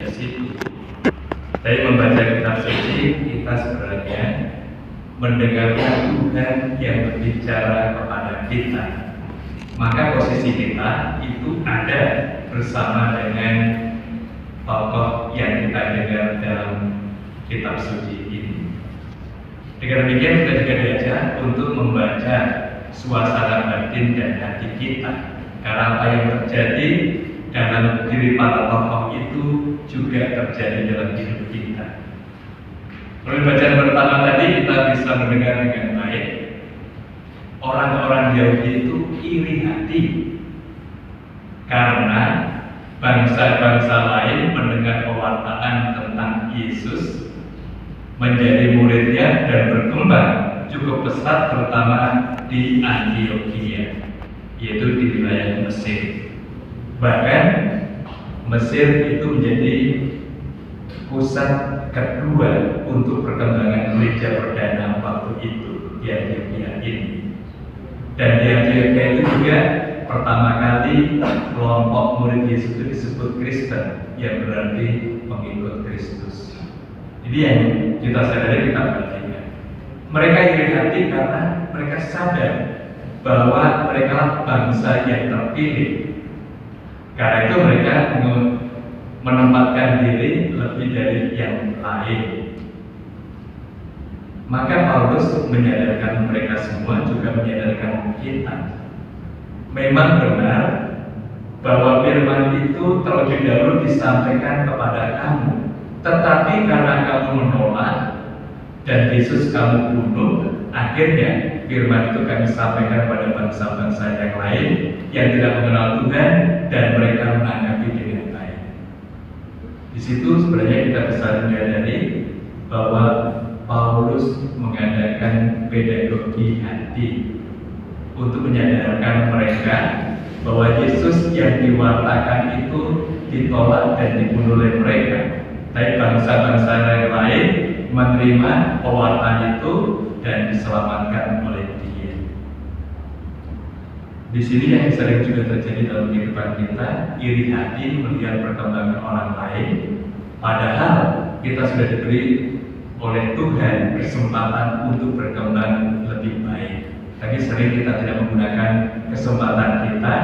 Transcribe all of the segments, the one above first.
di situ. Dari membaca kitab suci, kita sebenarnya mendengarkan Tuhan yang berbicara kepada kita. Maka posisi kita itu ada bersama dengan tokoh yang kita dengar dalam kitab suci ini. Dengan demikian kita juga diajak untuk membaca suasana batin dan hati kita. Karena apa yang terjadi dalam diri para tokoh itu juga terjadi dalam hidup kita. Melalui bacaan pertama tadi kita bisa mendengar dengan baik. Orang-orang Yahudi itu iri hati karena bangsa-bangsa lain mendengar pewartaan tentang Yesus, menjadi muridnya dan berkembang cukup pesat, terutama di Antiokhia, yaitu di wilayah Mesir. Bahkan Mesir itu menjadi pusat kedua untuk perkembangan gereja perdana waktu itu di Antiokhia ini. Dan di Antiokhia itu juga pertama kali kelompok murid Yesus itu disebut Kristen, yang berarti pengikut Kristus. Jadi yang kita sadari, kita perhatikan, mereka iri hati karena mereka sadar bahwa mereka bangsa yang terpilih. Karena itu mereka menempatkan diri lebih dari yang lain. Maka Paulus menyadarkan mereka semua, juga menyadarkan kita. Memang benar bahwa firman itu terlebih dahulu disampaikan kepada kamu, tetapi karena kamu menolak dan Yesus kamu bunuh, akhirnya firman itu kami sampaikan pada bangsa-bangsa yang lain yang tidak mengenal Tuhan, dan mereka menanggapi dengan baik. Di situ sebenarnya kita bisa menyadari bahwa Paulus mengadakan pedagogi hati untuk menyadarkan mereka bahwa Yesus yang diwartakan itu ditolak dan dibunuh oleh mereka. Tapi bangsa-bangsa yang lain menerima pewartaan itu dan diselamatkan oleh Dia. Di sini yang sering juga terjadi dalam kehidupan kita, iri hati melihat perkembangan orang lain, padahal kita sudah diberi oleh Tuhan kesempatan untuk berkembang lebih baik. Tapi sering kita tidak menggunakan kesempatan kita,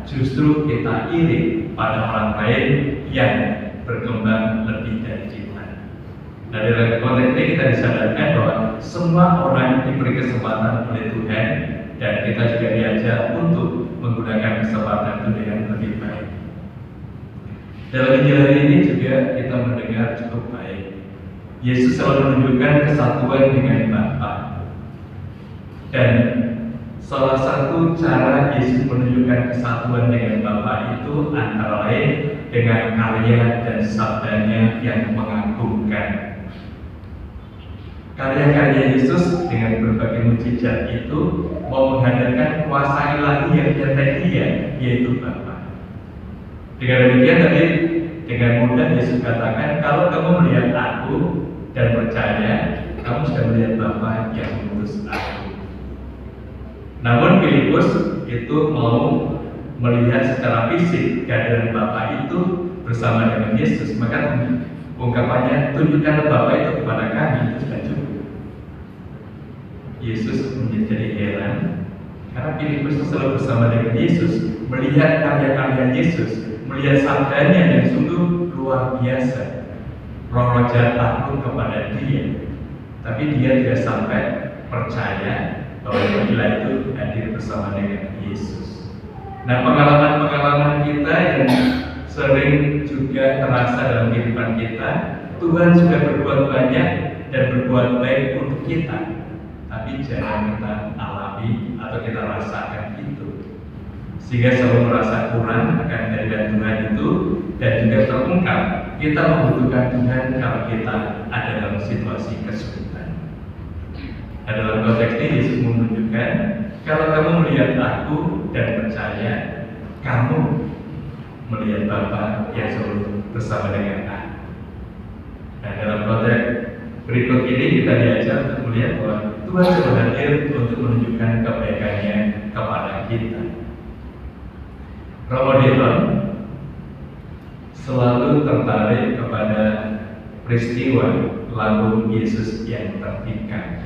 justru kita iri pada orang lain yang berkembang lebih dari kita. Nah, dalam konteks ini kita disadarkan bahwa semua orang diberi kesempatan oleh Tuhan, dan kita juga diajak untuk menggunakan kesempatan itu dengan lebih baik. Dalam Injil hari ini juga kita mendengar cukup baik. Yesus selalu menunjukkan kesatuan dengan Bapa. Dan salah satu cara Yesus menunjukkan kesatuan dengan Bapa itu antara lain dengan karya dan sabdanya yang mengagumkan. Karya-karya Yesus dengan berbagai mukjizat itu mau menghadirkan kuasa ilahi yang menyertai Dia, yaitu Bapa. Dengan demikian tadi dengan mudah Yesus katakan, kalau kamu melihat Aku dan percaya, kamu sudah melihat Bapa yang mengutus Aku. Namun Filipus itu mau melihat secara fisik kehadiran Bapa itu bersama dengan Yesus, maka ungkapannya, tunjukkanlah Bapa itu kepada kami, itu sudah cukup. Yesus menjadi heran karena Filipus selalu bersama dengan Yesus, melihat karya-karya Yesus, melihat sabdanya yang sungguh luar biasa. Roh jahat takut kepada Dia, tapi dia tidak sampai percaya bahwa Dia itu hadir bersama dengan Yesus. Nah, pengalaman-pengalaman kita yang sering juga terasa dalam kehidupan kita, Tuhan sudah berbuat banyak dan berbuat baik untuk kita, tapi jangan kita alami atau kita rasakan itu, sehingga selalu merasa kurang akan kehadiran Tuhan itu, dan juga terungkap kita membutuhkan Tuhan kalau kita ada dalam situasi kesulitan. Nah, dalam konteks ini Yesus menunjukkan, kalau kamu melihat Aku dan percaya, kamu melihat Bapa yang selalu bersama dengan Aku. Nah, dalam konteks berikut ini kita diajak untuk melihat bahwa Tuhan sudah hadir untuk menunjukkan kebaikannya kepada kita. Ramadan selalu tertarik kepada peristiwa lambung Yesus yang tertinggal,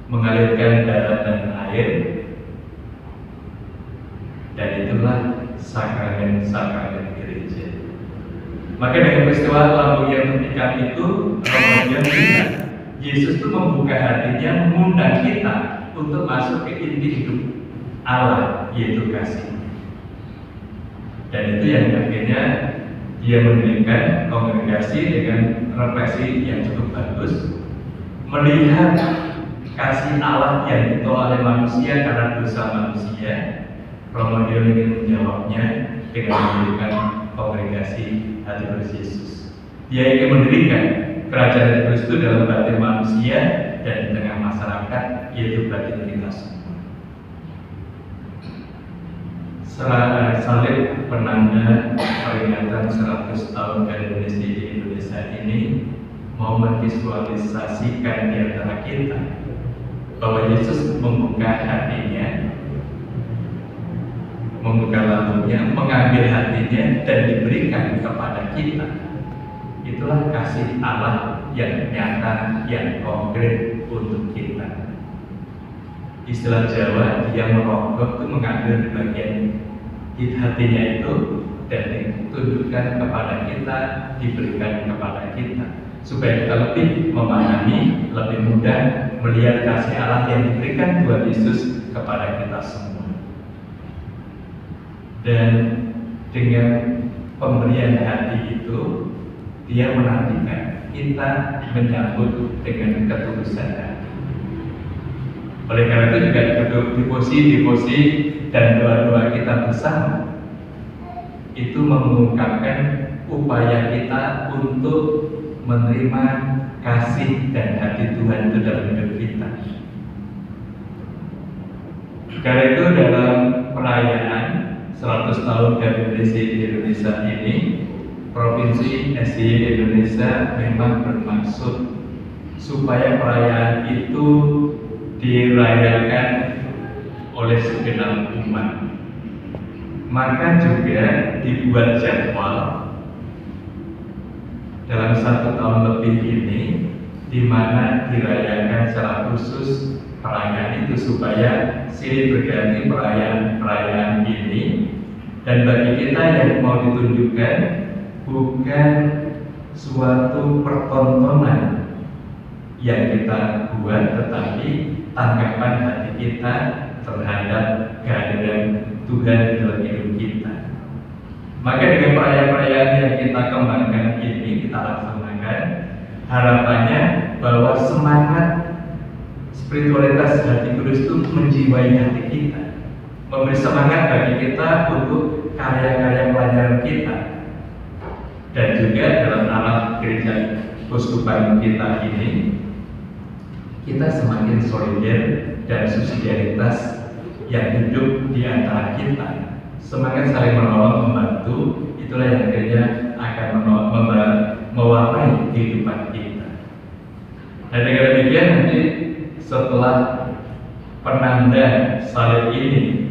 mengalirkan darah dan air, dan itulah sakramen-sakramen gereja. Maka dengan peristiwa lambung yang tertinggal itu, kemudian Yesus itu membuka hatinya, mengundang kita untuk masuk ke inti hidup Allah, yaitu kasih. Dan itu yang akhirnya dia mendirikan kongregasi dengan refleksi yang cukup bagus, melihat kasih Allah yang ditolak oleh manusia karena dosa manusia. Romo ingin menjawabnya dengan mendirikan kongregasi Hati Kudus Yesus. Dia ingin mendirikan kerajaan Kristus dalam batin manusia dan di tengah masyarakat, yaitu batin kita semua. Salib penanda peringatan 100 tahun Indonesia di Indonesia ini mau memvisualisasikan di antara kita bahwa Yesus membuka hatinya, membuka lambungnya, mengambil hatinya dan diberikan kepada kita. Itulah kasih Allah yang nyata, yang konkret untuk kita. Istilah Jawa, dia merogoh itu mengambil bagian hatinya itu dan ditunjukkan kepada kita, diberikan kepada kita, supaya kita lebih memahami, lebih mudah melihat kasih Allah yang diberikan Tuhan Yesus kepada kita semua. Dan dengan pemberian hati itu, dia menantikan kita menyambut dengan ketulusan hati. Oleh karena itu juga devosi dan doa-doa kita bersama itu mengungkapkan upaya kita untuk menerima kasih dan hati Tuhan itu dalam hidup kita. Karena itu dalam perayaan 100 tahun Indonesia di Indonesia ini, Provinsi SDY Indonesia memang bermaksud supaya perayaan itu dirayakan oleh segenap umat. Maka juga dibuat jadwal dalam 1 tahun lebih ini, di mana dirayakan secara khusus perayaan itu supaya silih berganti perayaan ini. Dan bagi kita yang mau ditunjukkan bukan suatu pertontonan yang kita buat, tetapi tanggapan hati kita terhadap kehadiran Tuhan dalam hidup kita. Maka dengan perayaan-perayaan yang kita kembangkan ini, kita laksanakan, harapannya bahwa semangat spiritualitas hati kudus itu menjiwai hati kita, memberi semangat bagi kita untuk karya-karya pelayanan kita. Dan juga dalam alat gereja keuskupan kita ini, kita semakin solider dan subsidiaritas yang hidup di antara kita. Semangat saling menolong membantu, itulah yang akhirnya akan mewarnai kehidupan kita. Dan dengan demikian nanti setelah penanda salib ini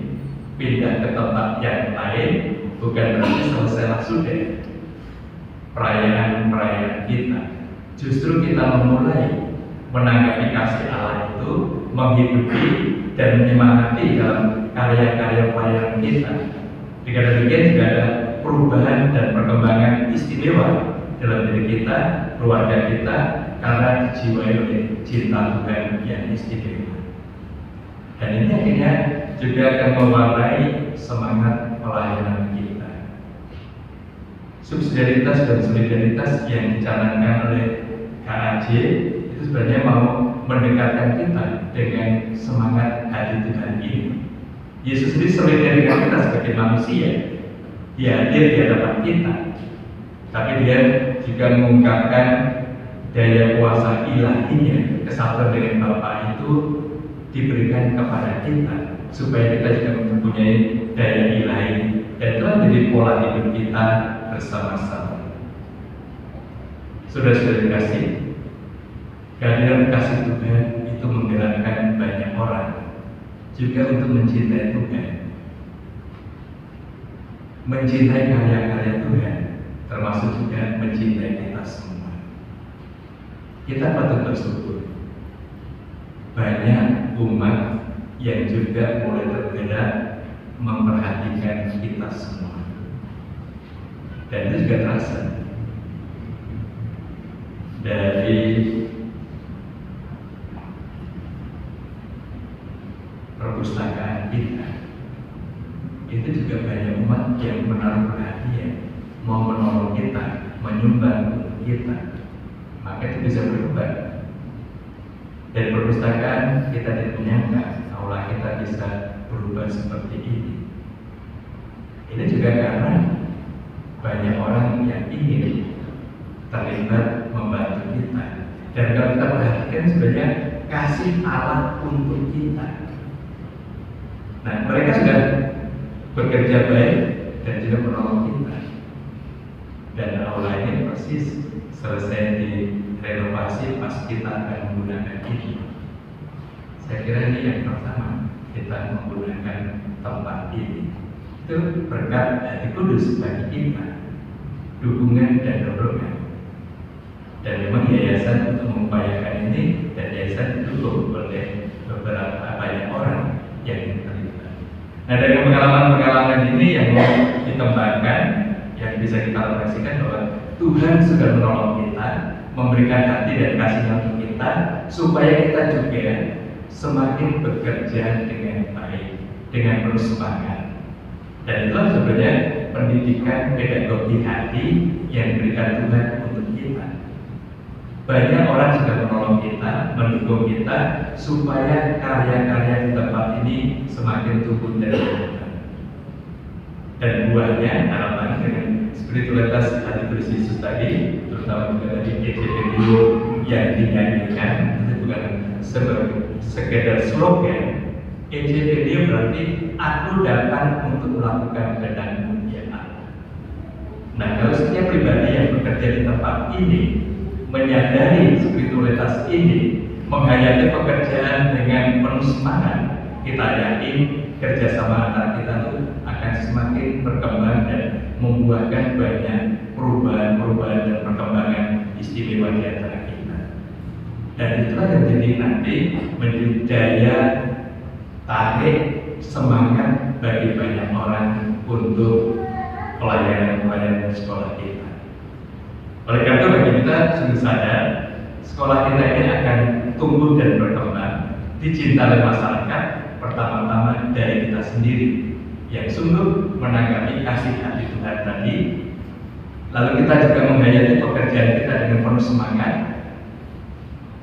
pindah ke tempat yang lain, bukan berarti selesailah sudah perayaan kita. Justru kita memulai menanggapi kasih Allah itu, menghidupi dan menyemangati dalam karya-karya pelayanan kita. Dengan demikian juga ada perubahan dan perkembangan istimewa dalam diri kita, keluarga kita, karena dijiwai oleh cinta Tuhan yang istimewa. Dan ini akhirnya juga akan mewarnai semangat pelayanan kita. Subsidiaritas dan solidaritas yang dicanangkan oleh KAJ itu sebenarnya mau mendekatkan kita dengan semangat hati Tuhan ini. Yesus sendiri solidar dengan kita sebagai manusia. Dia hadir di hadapan kita, tapi dia juga mengungkapkan daya kuasa ilahinya, kesatuan dengan Bapa itu diberikan kepada kita, supaya kita juga mempunyai daya ilahi, dan telah menjadi pola hidup kita bersama-sama. Sudah dikasih, kehadiran kasih Tuhan itu menggerakkan banyak orang juga untuk mencintai Tuhan, mencintai karya-karya Tuhan, termasuk juga mencintai kita semua. Kita patut bersyukur. Banyak umat yang juga mulai tergerak memperhatikan kita semua. Dan itu juga terasa dari perpustakaan kita. Itu juga banyak umat yang menaruh perhatian, mau menolong kita, menyumbang untuk kita. Maka itu bisa berubah. Dari perpustakaan kita tidak menyangka aula kita bisa berubah seperti ini. Ini juga karena banyak orang yang ingin terlibat membantu kita. Dan kalau kita perhatikan sebenarnya kasih Allah untuk kita. Nah, mereka sudah bekerja baik dan juga menolong kita. Dan aula ini persis selesai direnovasi pas kita akan menggunakan ini. Saya kira ini yang pertama, kita menggunakan tempat ini. Itu berkat hati kudus bagi kita, dukungan dan dorongan. Dan memang yayasan untuk mengupayakan ini, dan yayasan didukung oleh beberapa banyak orang yang terlibat. Nah, dari pengalaman-pengalaman ini yang mau dikembangkan, yang bisa kita refleksikan bahwa Tuhan sudah menolong kita, memberikan hati dan kasih-Nya untuk kita, supaya kita juga semakin bekerja dengan baik, dengan penuh semangat. Dan itu sebenarnya pendidikan pedagogi hati yang diberikan Tuhan untuk kita. Banyak orang sudah menolong kita, mendukung kita, supaya karya-karya di tempat ini semakin tumbuh dan berkembang. Dan buahnya harapan dengan spiritualitas hati kudus Yesus tadi, terutama juga tadi EJPDU yang dinyanyikan, itu bukan sekedar slogan. EJPDU berarti aku datang untuk melakukan kehendak-Mu ya Allah. Nah, kalau setiap pribadi yang bekerja di tempat ini menyadari spiritualitas ini, menghayati pekerjaan dengan penuh semangat, kita yakin kerjasama antara kita itu akan semakin berkembang dan membuahkan banyak perubahan-perubahan dan perkembangan istimewa di antara kita. Dan itulah yang jadi nanti menjadi daya tarik semangat bagi banyak orang untuk pelayanan sekolah kita. Oleh karena itu bagi kita sungguh sadar sekolah kita ini akan tumbuh dan berkembang, dicintai oleh masyarakat, pertama-tama dari kita sendiri yang sungguh menanggapi kasih hati Tuhan tadi. Lalu kita juga menghayati pekerjaan kita dengan penuh semangat.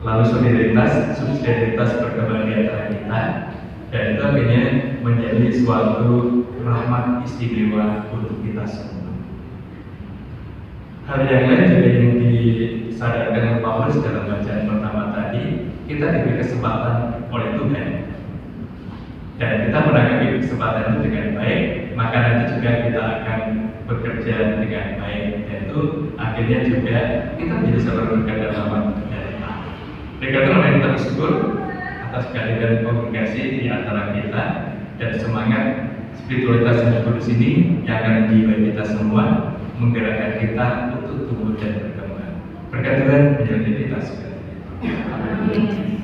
Lalu solidaritas berkembang di antara kita, dan itu akhirnya menjadi suatu rahmat istimewa untuk kita semua. Hal yang lain juga yang disadarkan oleh Paulus dalam bacaan pertama tadi, kita diberi kesempatan oleh Tuhan, dan kita menanggapi kesempatan itu dengan baik, maka nanti juga kita akan bekerja dengan baik, dan itu akhirnya juga kita bisa berkat dan rahmat dari Allah. Oleh karena itu kita bersyukur atas kehadiran kongregasi di antara kita, dan semangat spiritualitas yang kudus ini yang akan menjiwai kita semua, menggerakkan kita untuk tumbuh dan berkembang. Berkat Tuhan menyertai kita sekalian. Amin.